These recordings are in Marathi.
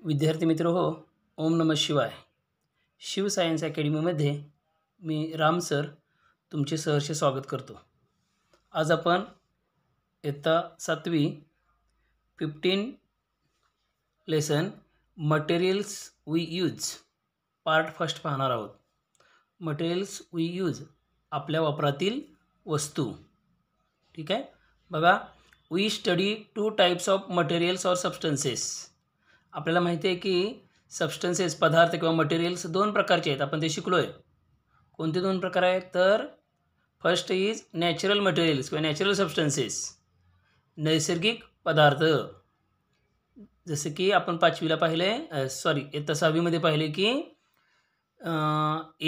विद्यार्थी मित्र हो, ओम नमः शिवाय. शिव सायन्स अकॅडमीमध्ये मी राम सर तुमचे सहर्ष स्वागत करतो. आज आपण इयत्ता 7वी 15 lesson materials we use part first पाहणार आहोत. मटेरियल्स वी यूज आपल्या वापरातील वस्तू. ठीक आहे, बघा. We study 2 types of materials और सबस्टन्सेस. आपल्याला माहिती आहे की सबस्टन्सेस पदार्थ किंवा मटेरियल्स 2 प्रकारचे आहेत. आपण ते शिकलो आहे. कोणते 2 प्रकार आहेत तर फर्स्ट इज नॅचरल मटेरियल्स किंवा नॅचरल सबस्टन्सेस, नैसर्गिक पदार्थ. जसे की आपण 5वीला पाहिले, इयत्ता 6वीमध्ये पाहिले की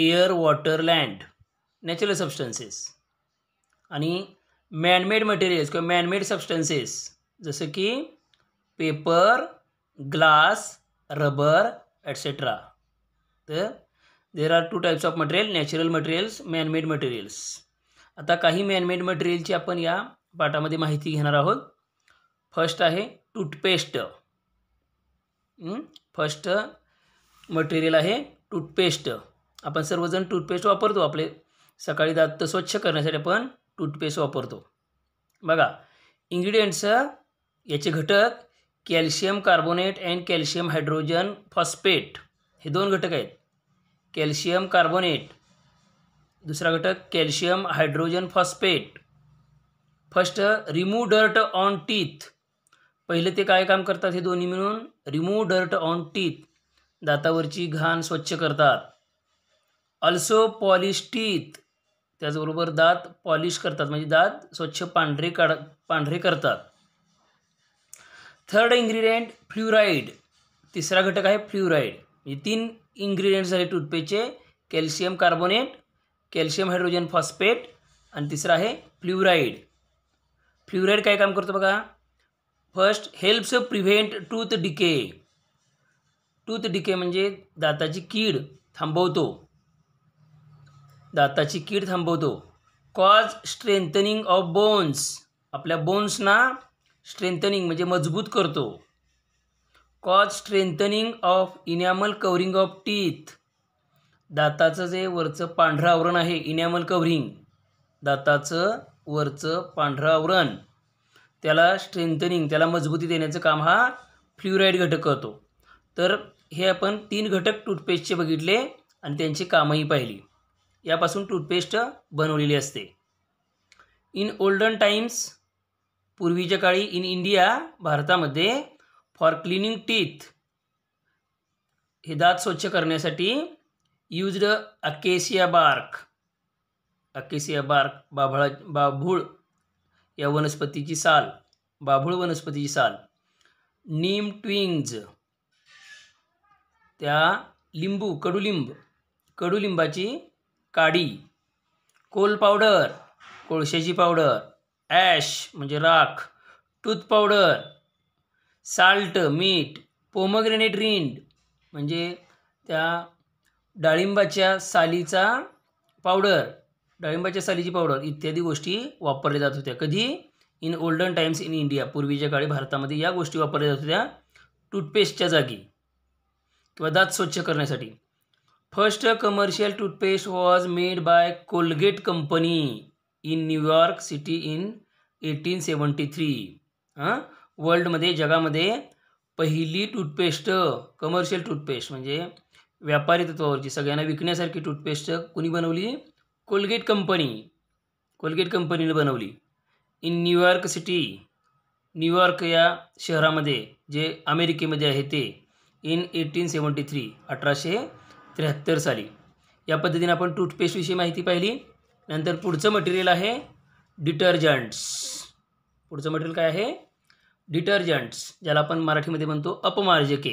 air, water, land, natural substances. आणि मॅनमेड मटेरियल्स किंवा मॅनमेड सबस्टन्सेस जसं की पेपर, ग्लास, रबर एट्सेट्रा. तर there are 2 types of material, natural materials, man-made materials. आता काही मॅनमेड मटेरियलची आपण या पाठामध्ये माहिती घेणार आहोत. फर्स्ट आहे टूथपेस्ट. फर्स्ट मटेरियल आहे टूथपेस्ट. आपण सर्वजण टूथपेस्ट वापरतो. आपले सकाळी दात स्वच्छ करण्यासाठी आपण टूथपेस्ट वापरतो. बघा, इन्ग्रेडियंट्स याचे घटक calcium carbonate and calcium hydrogen phosphate हे 2 घटक आहेत. कॅल्शियम कार्बोनेट, दुसरा घटक calcium hydrogen phosphate. First remove dirt on teeth. पहिले ते काय काम करतात हे दोन्ही मिळून? रिमूव्ह डर्ट ऑन टीथ, दातावरची घाण स्वच्छ करतात. ऑल्सो पॉलिश टीथ, त्याचबरोबर दात पॉलिश करतात, म्हणजे दात स्वच्छ पांढरे करतात. Third ingredient fluoride. तिसरा घटक आहे फ्ल्युराईड. म्हणजे 3 इन्ग्रेडियंट्स झाले टूथपेस्टचे: calcium carbonate, calcium hydrogen phosphate आणि तिसरा आहे फ्ल्युराईड. फ्ल्युराईड काय काम करतो बघा. First helps prevent tooth decay. Tooth decay म्हणजे दाताची कीड थांबवतो. दाताची कीड थांबवतो. Cause strengthening of bones. आपल्या बोन्सना स्ट्रेंथनिंग म्हणजे मजबूत करतो. Cause strengthening of enamel covering of teeth. दाताचं जे वरचं पांढरं आवरण आहे, इनॅमल कवरिंग, दाताचं वरचं पांढरं आवरण, त्याला स्ट्रेंथनिंग, त्याला मजबूती देण्याचं काम हा फ्ल्युराईड घटक करतो. तर हे आपण 3 घटक टूथपेस्टचे बघितले आणि त्यांची कामही पाहिली. यापासून टूथपेस्ट बनवलेली असते. इन ओल्डन टाइम्स, पूर्वीच्या काळी, इन इंडिया, भारतामध्ये, फॉर क्लिनिंग टीथ, हे दात स्वच्छ करण्यासाठी used acacia bark. Acacia bark, बाभूळ या वनस्पतीची साल, बाभूळ वनस्पतीची साल. नीम ट्विंग्ज, त्या लिंबू, कडुलिंबाची काडी. कोल पावडर, कोळशाची पावडर. ॲश म्हणजे राख. Tooth powder. साल्ट, मीठ. पोमग्रेनेट रिंड म्हणजे त्या डाळिंबाच्या सालीचा पावडर, डाळिंबाच्या सालीची पावडर इत्यादी गोष्टी वापरल्या जात होत्या. कधी? In olden times in India, पूर्वीच्या काळी भारतामध्ये या गोष्टी वापरल्या जात होत्या टूथपेस्टच्या जागी किंवा दात स्वच्छ करण्यासाठी. First commercial toothpaste was made by Colgate company in New York city in 1873. वर्ल्डमध्ये, जगामध्ये पहिली टूथपेस्ट, कमर्शियल टूथपेस्ट म्हणजे व्यापारी तत्वावरची, सगळ्यांना विकण्यासारखी टूथपेस्ट कुणी बनवली? कोलगेट कंपनीने बनवली. इन न्यूयॉर्क सिटी, न्यूयॉर्क या शहरामध्ये, जे अमेरिकेमध्ये आहे ते, इन 1873, 1873 साली. या पद्धतीने आपण टूथपेस्टविषयी माहिती पाहिली. नंतर पुढचं मटेरियल आहे डिटर्जंट्स. पुढचं मटेरियल काय आहे? डिटर्जंट्स, ज्याला आपण मराठीमध्ये म्हणतो अपमार्जके.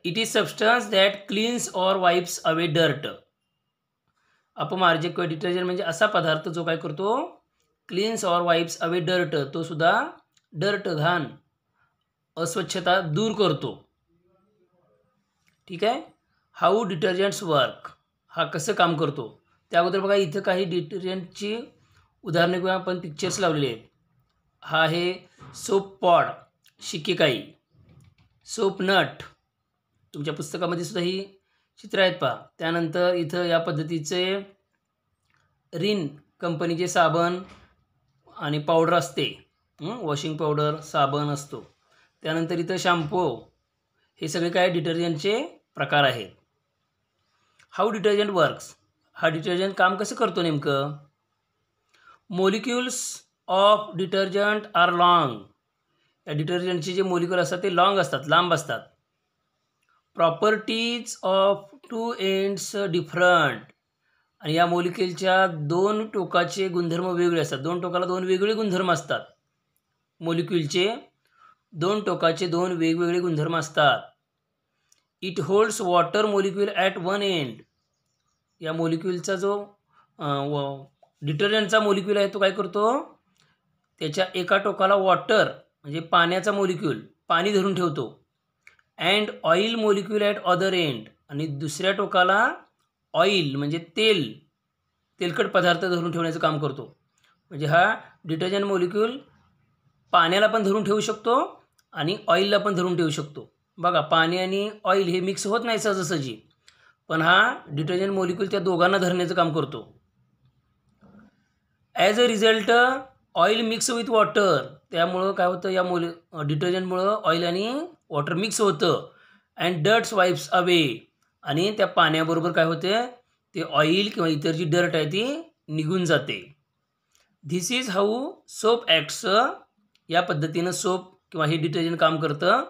It is substance that cleans or wipes away dirt. अपमार्जक किंवा डिटर्जंट म्हणजे असा पदार्थ जो काय करतो? Cleans or wipes away dirt. तो सुद्धा डर्ट, घाण, अस्वच्छता दूर करतो. ठीक आहे. हाऊ डिटर्जंट्स वर्क, हा कसं काम करतो? त्या अगोदर बघा, इथं काही डिटर्जंटची उदाहरणे किंवा आपण पिक्चर्स लावलेले आहेत. हा आहे soap pod, shikakai. Soap nut, तुमच्या पुस्तकामध्ये सुद्धा ही चित्र आहेत पहा. त्यानंतर इथं या पद्धतीचे रिन कंपनीचे साबण आणि पावडर असते, वॉशिंग पावडर, साबण असतो. त्यानंतर इथं शॅम्पू, हे सगळे काय डिटर्जंटचे प्रकार आहेत. हाऊ डिटर्जंट वर्क्स, हा डिटर्जंट काम कसं करतो नेमकं. Molecules of detergent are long, या डिटर्जंटचे जे मोलिक्युल असतात ते लॉंग असतात, लांब असतात. Properties of two ends different, आणि या मोलिक्युलच्या दोन टोकाचे गुणधर्म वेगळे असतात. दोन टोकाला दोन वेगवेगळे गुणधर्म असतात. मोलिक्युलचे दोन टोकाचे दोन वेगवेगळे गुणधर्म असतात. It holds water molecule at one end, या मोलिक्यूलचा जो डिटर्जंटचा मोलिक्यूल आहे तो काय करतो, त्याच्या एका टोकाला वॉटर म्हणजे पाण्याचा मोलिक्यूल, पाणी धरून ठेवतो. And oil molecule at other end, आणि दुसऱ्या टोकाला ऑइल म्हणजे तेलकट पदार्थ धरून ठेवण्याचं काम करतो. म्हणजे हा डिटर्जंट मोलिक्यूल पाण्याला पण धरून ठेवू शकतो आणि ऑइलला पण धरून ठेवू शकतो. बघा, पाणी आणि ऑइल हे मिक्स होत नाही सहजासहजी, पण हा डिटर्जंट मोलिक्यूल त्या दोघांना धरण्याचं काम करतो. As a result oil mix with water, त्यामुळं काय होतं, या डिटर्जंटमुळं ऑइल आणि वॉटर मिक्स होतं. अँड डर्ट्स वाईप्स अवे, आणि त्या पाण्याबरोबर काय होते, ते ऑइल किंवा इतर जी डर्ट आहे ती निघून जाते. This is how soap acts, या पद्धतीनं सोप किंवा हे डिटर्जंट काम करतं.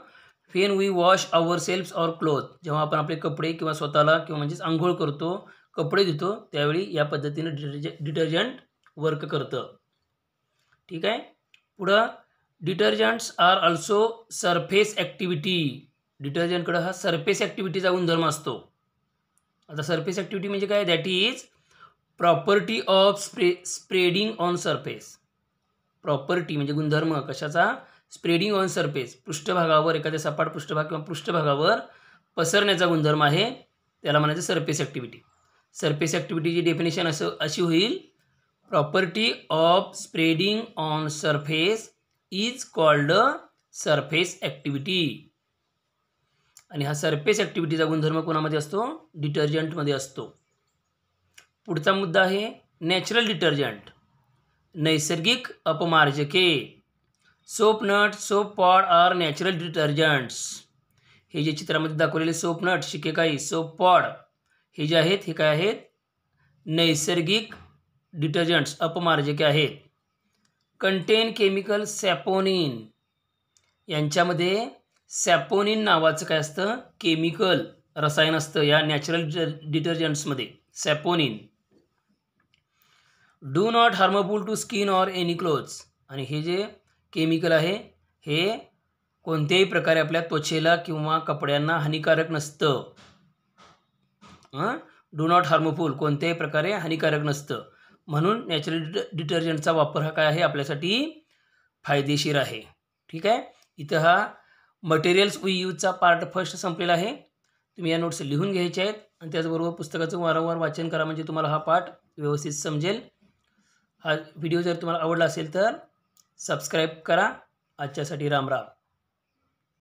When we wash our selfs or cloth, जेव्हा आपण आपले कपडे किंवा स्वतःला किंवा म्हणजेच आंघोळ करतो, कपडे धुतो, त्यावेळी या पद्धतीनं डिटर्जंट वर्क करतं. ठीक आहे. पुढं detergents are also surface activity, डिटर्जंटकडं हा सरफेस ॲक्टिव्हिटीचा गुणधर्म असतो. आता सरफेस ॲक्टिव्हिटी म्हणजे काय, that is property of spreading on surface. Property म्हणजे गुणधर्म कशाचा, स्प्रेडिंग ऑन सरफेस, पृष्ठभागावर, एखाद्या सपाट पृष्ठभाग किंवा पृष्ठभागावर पसरण्याचा गुणधर्म आहे, त्याला म्हणायचं सरफेस ॲक्टिव्हिटी. सरफेस ॲक्टिव्हिटीची डेफिनेशन अशी होईल, property of spreading on surface is called surface activity. आणि हा सरफेस ॲक्टिव्हिटीचा गुणधर्म कोणामध्ये असतो, डिटर्जंटमध्ये असतो. पुढचा मुद्दा आहे नॅचरल डिटर्जंट, नैसर्गिक अपमार्जके. Soap nut, soap pod are natural detergents. हे जे चित्रामध्ये दाखवलेले soap nut, shikakai, soap pod, हे जे आहेत हे काय आहेत, नैसर्गिक डिटर्जंट्स, अपमार्जके आहेत. कंटेन केमिकल सॅपोनिन, यांच्यामध्ये सॅपोनिन नावाचं काय असतं, केमिकल, रसायन असतं या नॅचरल डिटर्जंट्समध्ये, saponin. Do not harmful to skin or any clothes, आणि हे जे केमिकल आहे हे कोणत्याही प्रकारे आपल्या त्वचेला किंवा कपड्यांना हानिकारक नसतं. डू नॉट हार्मफुल, कोणत्याही प्रकारे हानिकारक नसतं. म्हणून नॅचरल डिटर्जंटचा वापर हा काय आहे, आपल्यासाठी फायदेशीर आहे. ठीक आहे. इथं हा मटेरियल्स वी यूजचा पार्ट फर्स्ट संपलेला आहे. तुम्ही या नोट्स लिहून घ्यायच्या आहेत आणि त्याचबरोबर पुस्तकाचं वारंवार वाचन करा, म्हणजे तुम्हाला हा पाठ व्यवस्थित समजेल. हा व्हिडिओ जर तुम्हाला आवडला असेल तर सबस्क्राईब करा. आजच्यासाठी राम राम.